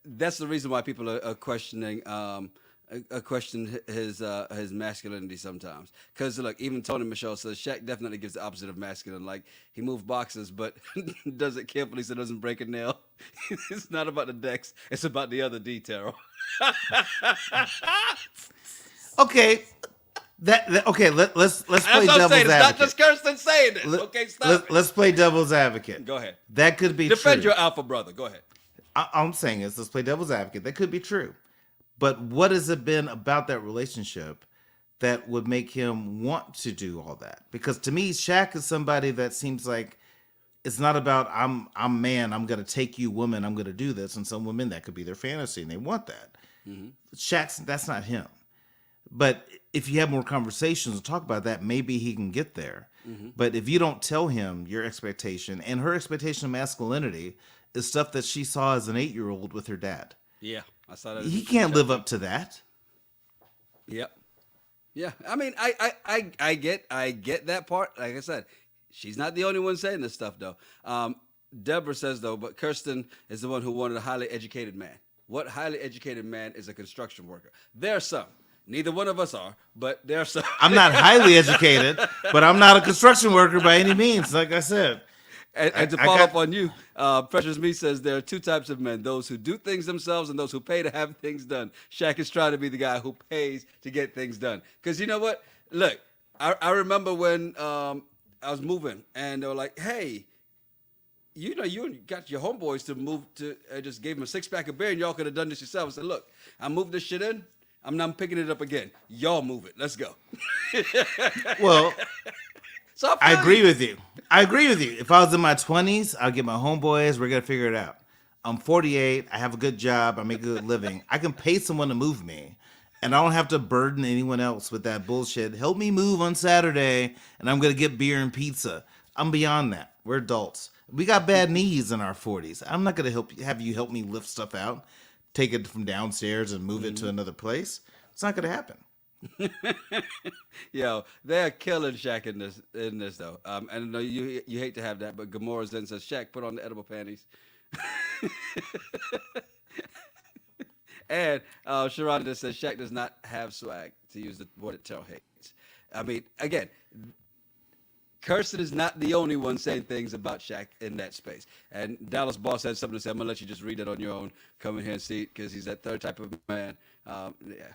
That's the reason why people are questioning his masculinity sometimes. Because look, even Tony Michelle says Shaq definitely gives the opposite of masculine. Like, he moved boxes, but does it carefully so it doesn't break a nail. It's not about the decks; it's about the other detail. Okay. Okay. Let's play That's what I'm devil's saying. It's advocate. not just Kirsten saying this. Okay, stop it. Let's play devil's advocate. Go ahead. That could be Defend true. your alpha brother. Go ahead. All I'm saying is, let's play devil's advocate. That could be true. But what has it been about that relationship that would make him want to do all that? Because to me, Shaq is somebody that seems like it's not about I'm man, I'm gonna take you, woman, I'm gonna do this. And some women, that could be their fantasy and they want that. Mm-hmm. Shaq's, that's not him. But if you have more conversations and talk about that, maybe he can get there. Mm-hmm. But if you don't tell him your expectation, and her expectation of masculinity is stuff that she saw as an 8-year-old with her dad. Yeah, I saw that. He can't live up to that. Yep. Yeah. I mean, I get that part. Like I said, she's not the only one saying this stuff, though. Deborah says, though, but Kirsten is the one who wanted a highly educated man. What highly educated man is a construction worker? There are some. Neither one of us are, but there are some. I'm not highly educated, but I'm not a construction worker by any means, like I said. And to follow up on you, Precious Me says there are two types of men: those who do things themselves and those who pay to have things done. Shaq is trying to be the guy who pays to get things done. Because you know what? Look, I remember when I was moving, and they were like, "Hey, you got your homeboys to move to." I just gave them a 6-pack of beer, and y'all could have done this yourself. I said, "Look, I moved this shit in. I'm not picking it up again. Y'all move it. Let's go." Well, so I agree with you. If I was in my 20s, I'll get my homeboys. We're going to figure it out. I'm 48. I have a good job. I make a good living. I can pay someone to move me, and I don't have to burden anyone else with that bullshit. Help me move on Saturday, and I'm going to get beer and pizza. I'm beyond that. We're adults. We got bad knees in our 40s. I'm not going to have you help me lift stuff out, take it from downstairs and move it to another place. It's not going to happen. Yo, they're killing Shaq in this though. And I know you hate to have that, but Gamora's then says, "Shaq, put on the edible panties." And Sharonda says Shaq does not have swag, to use the word that Terrell hates. I mean, again, Kirsten is not the only one saying things about Shaq in that space. And Dallas Boss has something to say. I'm going to let you just read it on your own. Come in here and see it, because he's that third type of man. Yeah,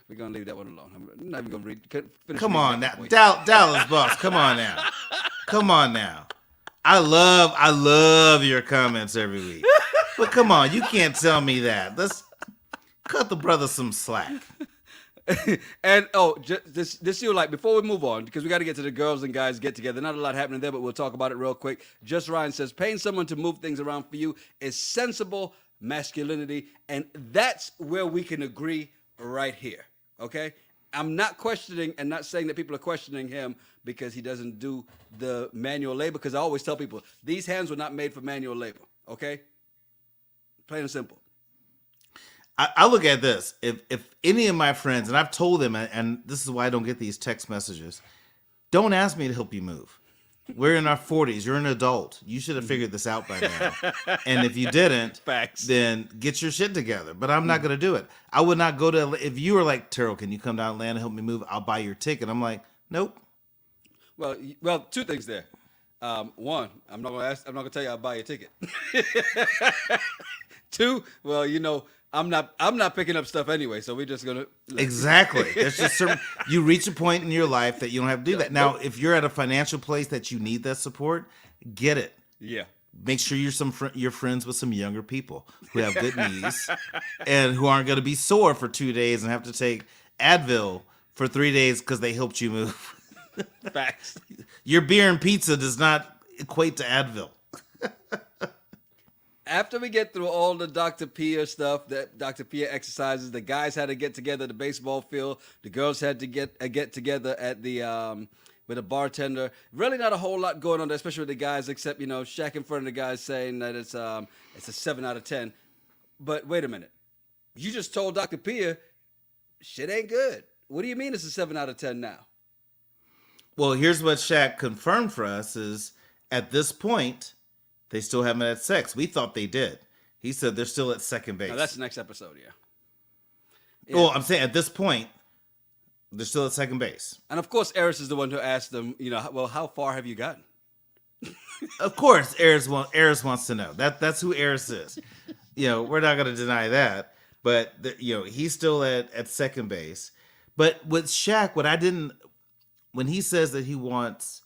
we're going to leave that one alone. I'm not even going to read. Come on now. Dallas Boss, come on now. Come on now. I love your comments every week. But come on, you can't tell me that. Let's cut the brother some slack. And this you like before we move on, because we got to get to the girls and guys get together. Not a lot happening there, but we'll talk about it real quick. Just Ryan says paying someone to move things around for you is sensible masculinity, and that's where we can agree right here. Okay, I'm not questioning and not saying that people are questioning him because he doesn't do the manual labor. Because I always tell people these hands were not made for manual labor. Okay, plain and simple. I look at this. If any of my friends, and I've told them, and this is why I don't get these text messages, don't ask me to help you move. We're in our 40s. You're an adult. You should have figured this out by now. And if you didn't, Facts. then get your shit together. But I'm not going to do it. I would not go to, if you were like, Terrell, can you come down to Atlanta and help me move? I'll buy your ticket. I'm like, nope. Well, two things there. One, I'm not gonna tell you I'll buy your ticket. Two, well, I'm not picking up stuff anyway, so we're just gonna Exactly. There's just certain, you reach a point in your life that you don't have to do that. Now, if you're at a financial place that you need that support, get it. Yeah. Make sure you're friends with some younger people who have good knees and who aren't going to be sore for 2 days and have to take Advil for 3 days because they helped you move. Facts. Your beer and pizza does not equate to Advil. After we get through all the Dr. Pia stuff, that Dr. Pia exercises, the guys had to get together at the baseball field. The girls had to get together at the with a bartender. Really not a whole lot going on there, especially with the guys, except Shaq in front of the guys saying that it's a 7 out of 10. But wait a minute, you just told Dr. Pia shit ain't good. What do you mean it's a 7 out of 10 now? Well, here's what Shaq confirmed for us is at this point, they still haven't had sex. We thought they did. He said they're still at second base. No, that's the next episode, yeah. Well, I'm saying at this point, they're still at second base. And of course, Eris is the one who asked them, well, how far have you gotten? Of course, Eris wants to know. That's who Eris is. We're not going to deny that. But, he's still at second base. But with Shaq, when he says that he wants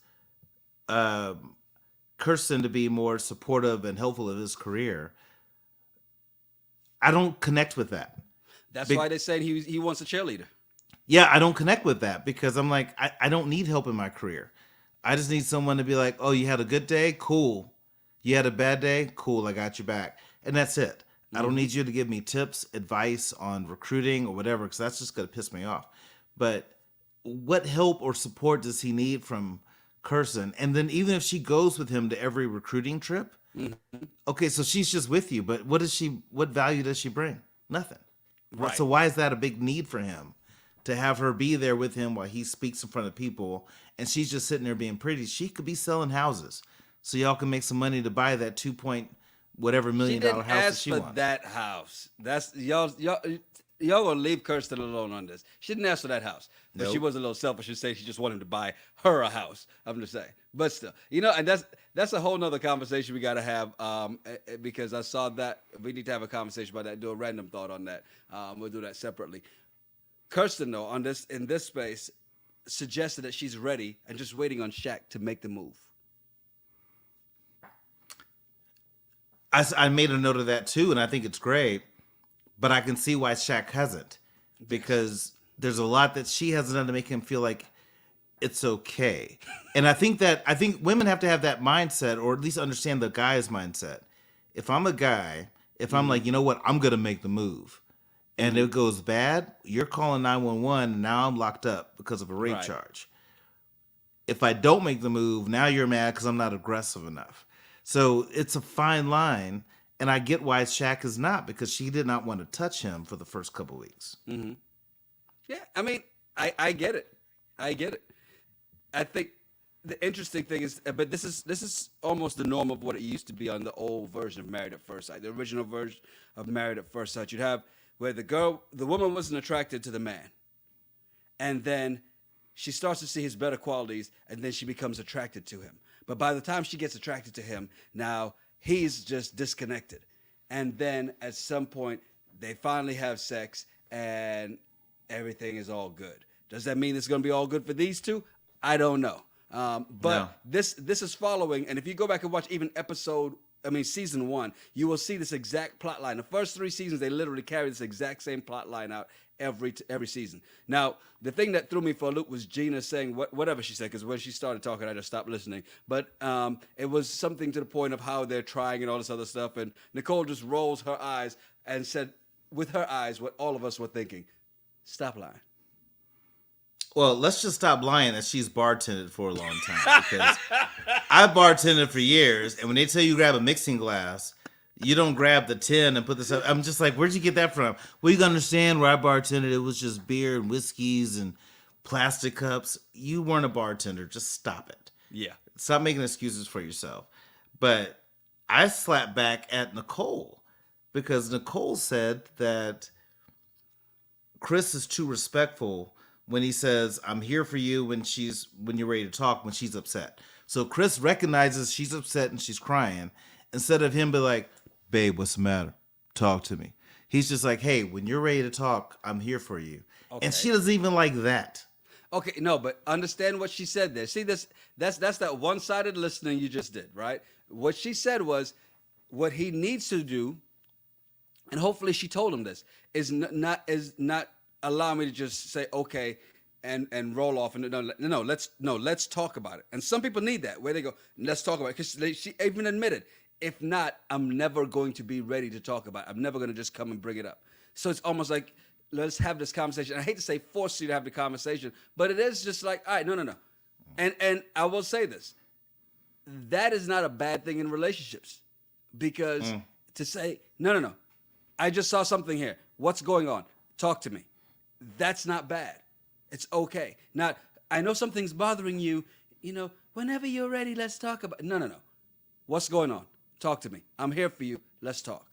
Kirsten to be more supportive and helpful of his career, I don't connect with that. That's why they say he wants a cheerleader. Yeah, I don't connect with that because I'm like, I don't need help in my career. I just need someone to be like, oh, you had a good day? Cool. You had a bad day? Cool, I got your back. And that's it. I don't need you to give me tips, advice on recruiting or whatever, because that's just going to piss me off. But what help or support does he need from Kirsten? And then even if she goes with him to every recruiting trip, okay, so she's just with you, but what value does she bring? Nothing. Right. So why is that a big need for him? To have her be there with him while he speaks in front of people, and she's just sitting there being pretty. She could be selling houses, so y'all can make some money to buy that $2 million house that she wants. That house. That's y'all gonna leave Kirsten alone on this. She didn't ask for that house, but she was a little selfish and say she just wanted to buy her a house. I'm just saying, but still, and that's a whole nother conversation we got to have. Because I saw that we need to have a conversation about that. Do a random thought on that. We'll do that separately. Kirsten, though, in this space, suggested that she's ready and just waiting on Shaq to make the move. I made a note of that too, and I think it's great. But I can see why Shaq hasn't, because there's a lot that she hasn't done to make him feel like it's okay. And I think women have to have that mindset, or at least understand the guy's mindset. If I'm a guy, if I'm like, you know what, I'm gonna make the move, and it goes bad, you're calling 911, and now I'm locked up because of a rape charge. If I don't make the move, now you're mad because I'm not aggressive enough. So it's a fine line, and I get why Shaq is not, because she did not want to touch him for the first couple weeks. Mm-hmm. Yeah, I mean, I get it. I get it. I think the interesting thing is, but this is almost the norm of what it used to be on the old version of Married at First Sight. The original version of Married at First Sight, you'd have where the woman wasn't attracted to the man, and then she starts to see his better qualities, and then she becomes attracted to him. But by the time she gets attracted to him, now he's just disconnected. And then at some point, they finally have sex, and everything is all good. Does that mean it's going to be all good for these two? I don't know. But No. this is following, and if you go back and watch even season 1, you will see this exact plot line. The first 3 seasons, they literally carry this exact same plot line out every season. Now, the thing that threw me for a loop was Gina saying whatever she said, because when she started talking, I just stopped listening. But it was something to the point of how they're trying and all this other stuff. And Nicole just rolls her eyes and said, with her eyes, what all of us were thinking: stop lying. Well, let's just stop lying that she's bartended for a long time, because I bartended for years, and when they tell you grab a mixing glass, you don't grab the tin and put this up. I'm just like, where'd you get that from? Well, you can understand where I bartended. It was just beer and whiskeys and plastic cups. You weren't a bartender. Just stop it. Yeah. Stop making excuses for yourself. But I slapped back at Nicole, because Nicole said that Chris is too respectful when he says, I'm here for you when you're ready to talk, when she's upset. So Chris recognizes she's upset and she's crying. Instead of him be like, babe, what's the matter? Talk to me. He's just like, hey, when you're ready to talk, I'm here for you. Okay. And she doesn't even like that. Okay, no, but understand what she said there. See, that's that one-sided listening you just did, right? What she said was, what he needs to do, and hopefully she told him this, is not allow me to just say okay and roll off and let's talk about it. And some people need that, where they go, let's talk about it, because she even admitted, if not, I'm never going to be ready to talk about it. I'm never going to just come and bring it up. So it's almost like, let's have this conversation. I hate to say force you to have the conversation, but it is just like, all right, no. And I will say this, that is not a bad thing in relationships, because to say, no, I just saw something here. What's going on? Talk to me. That's not bad. It's okay. Now, I know something's bothering you. Whenever you're ready, let's talk about it. No. What's going on? Talk to me. I'm here for you. Let's talk.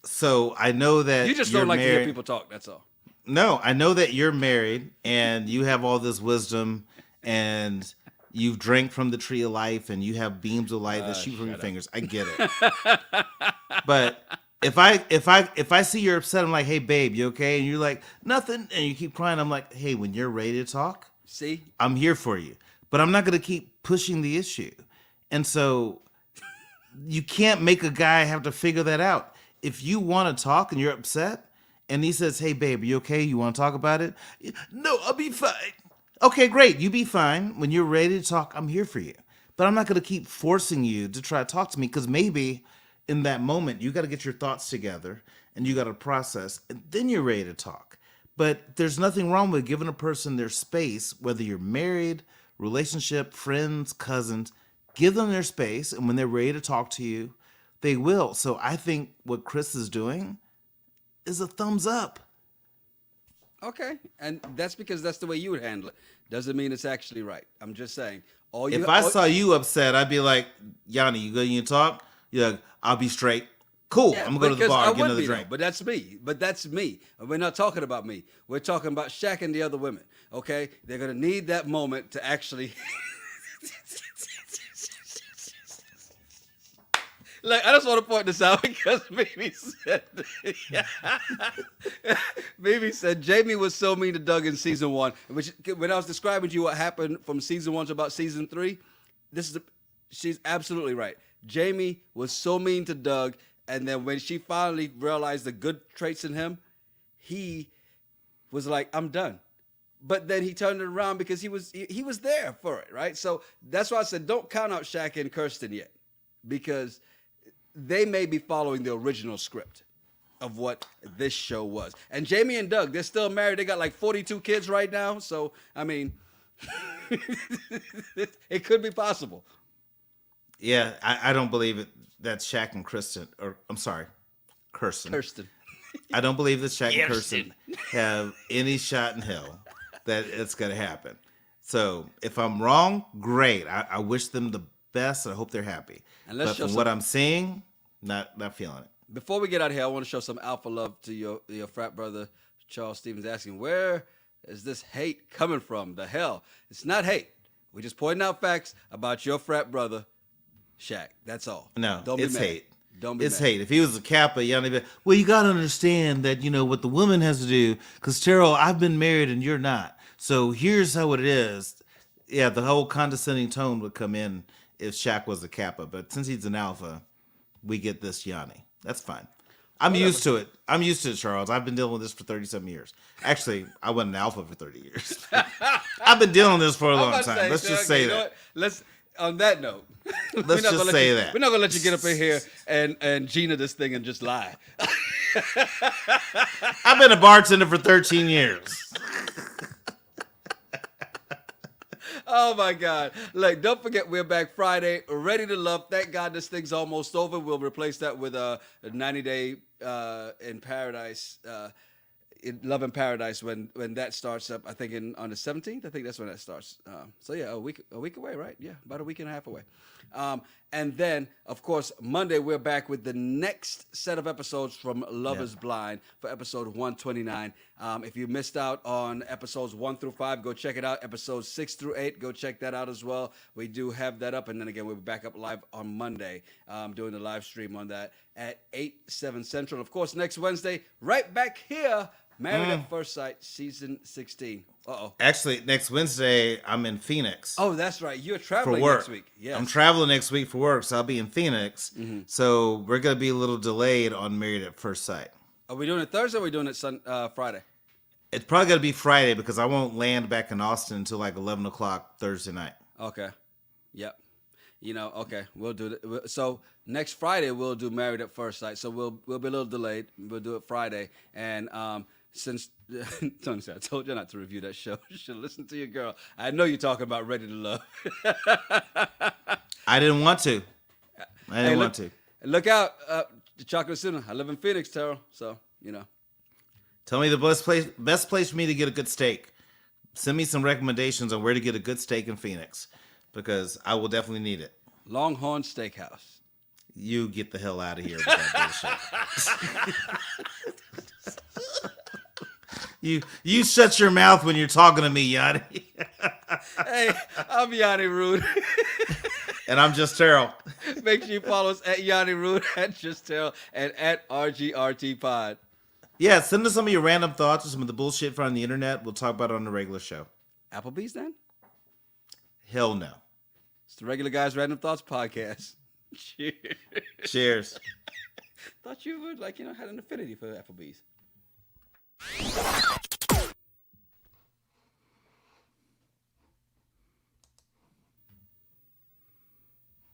So I know that you just don't like to hear people talk. That's all. No, I know that you're married and you have all this wisdom and you've drank from the tree of life and you have beams of light that shoot from your fingers. I get it. But if I see you're upset, I'm like, hey babe, you okay? And you're like, nothing, and you keep crying, I'm like, hey, when you're ready to talk, see, I'm here for you. But I'm not gonna keep pushing the issue. And so you can't make a guy have to figure that out. If you want to talk and you're upset, and he says, hey babe, you okay? You want to talk about it? No, I'll be fine. Okay, great. You be fine. When you're ready to talk, I'm here for you. But I'm not gonna keep forcing you to try to talk to me, because maybe in that moment, you got to get your thoughts together and you got to process, and then you're ready to talk. But there's nothing wrong with giving a person their space, whether you're married, relationship, friends, cousins. Give them their space, and when they're ready to talk to you, they will. So I think what Chris is doing is a thumbs up. Okay, and that's because that's the way you would handle it. Doesn't mean it's actually right. I'm just saying. If I saw you upset, I'd be like, Yanni, you going to talk? You're like, I'll be straight. Cool. Yeah, I'm going to go to the bar and get another drink. But that's me. We're not talking about me. We're talking about Shaq and the other women. Okay? They're going to need that moment to actually... Look, I just want to point this out because Mimi said Jamie was so mean to Doug in season 1. Which, when I was describing to you what happened from season 1 to about season 3, she's absolutely right. Jamie was so mean to Doug, and then when she finally realized the good traits in him, he was like, I'm done. But then he turned it around because he was there for it, right? So that's why I said don't count out Shaq and Kirsten yet, because they may be following the original script of what this show was. And Jamie and Doug, they're still married. They got like 42 kids right now. So, I mean, it could be possible. Yeah, I don't believe it. That's Shaq and Kirsten, Kirsten. I don't believe that Shaq and Kirsten have any shot in hell that it's going to happen. So if I'm wrong, great. I wish them the best. I hope they're happy. But from what I'm seeing, not feeling it. Before we get out of here, I want to show some alpha love to your frat brother, Charles Stevens, asking, where is this hate coming from? The hell? It's not hate. We're just pointing out facts about your frat brother, Shaq. That's all. No, don't be it's mad. hate. Don't be It's mad. hate. If he was a Kappa, well, you got to understand that, what the woman has to do. Because, Terrell, I've been married and you're not. So here's how it is. yeah, the whole condescending tone would come in if Shaq was a Kappa. But since he's an Alpha, we get this Yanni. That's fine. I'm used to it. I'm used to it, Charles. I've been dealing with this for 37 years. Actually, I wasn't an Alpha for 30 years. I've been dealing with this for a long time. Let's just say that. Let's on that note. Let's just say that. We're not gonna let you get up in here and Gina this thing and just lie. I've been a bartender for 13 years. Oh my God. Look, don't forget we're back Friday, ready to love. Thank God this thing's almost over. We'll replace that with a 90-day in paradise, Love in Paradise when that starts up. I think on the 17th. I think that's when that starts. So yeah, a week away, right? Yeah, about a week and a half away. And then, of course, Monday we're back with the next set of episodes from Love is Blind for episode 129. If you missed out on episodes 1 through 5, go check it out. Episodes 6 through 8, go check that out as well. We do have that up, and then again we'll be back up live on Monday, doing the live stream on that at 7 Central. Of course, next Wednesday, right back here. Married at First Sight, season 16. Actually, next Wednesday, I'm in Phoenix. Oh, that's right. You're traveling for work. next week. Yes. I'm traveling next week for work, so I'll be in Phoenix. Mm-hmm. So we're going to be a little delayed on Married at First Sight. Are we doing it Thursday or are we doing it Friday? It's probably going to be Friday because I won't land back in Austin until like 11 o'clock Thursday night. Okay. Yep. Okay, we'll do it. So next Friday, we'll do Married at First Sight. So we'll be a little delayed. We'll do it Friday. And since Tony said, I told you not to review that show. You should listen to your girl. I know you're talking about Ready to Love. I didn't want to. Look out, the Chocolate Center. I live in Phoenix, Terrell. So, Tell me the best place for me to get a good steak. Send me some recommendations on where to get a good steak in Phoenix because I will definitely need it. Longhorn Steakhouse. You get the hell out of here with that bullshit. You shut your mouth when you're talking to me, Yanni. Hey, I'm Yanni Rude. And I'm Just Terrell. Make sure you follow us at Yanni Rude, at Just Terrell, and at RGRT Pod. Yeah, send us some of your random thoughts or some of the bullshit from the internet. We'll talk about it on the regular show. Applebee's then? Hell no. It's the Regular Guys Random Thoughts podcast. Cheers. Cheers. Thought you would had an affinity for Applebee's.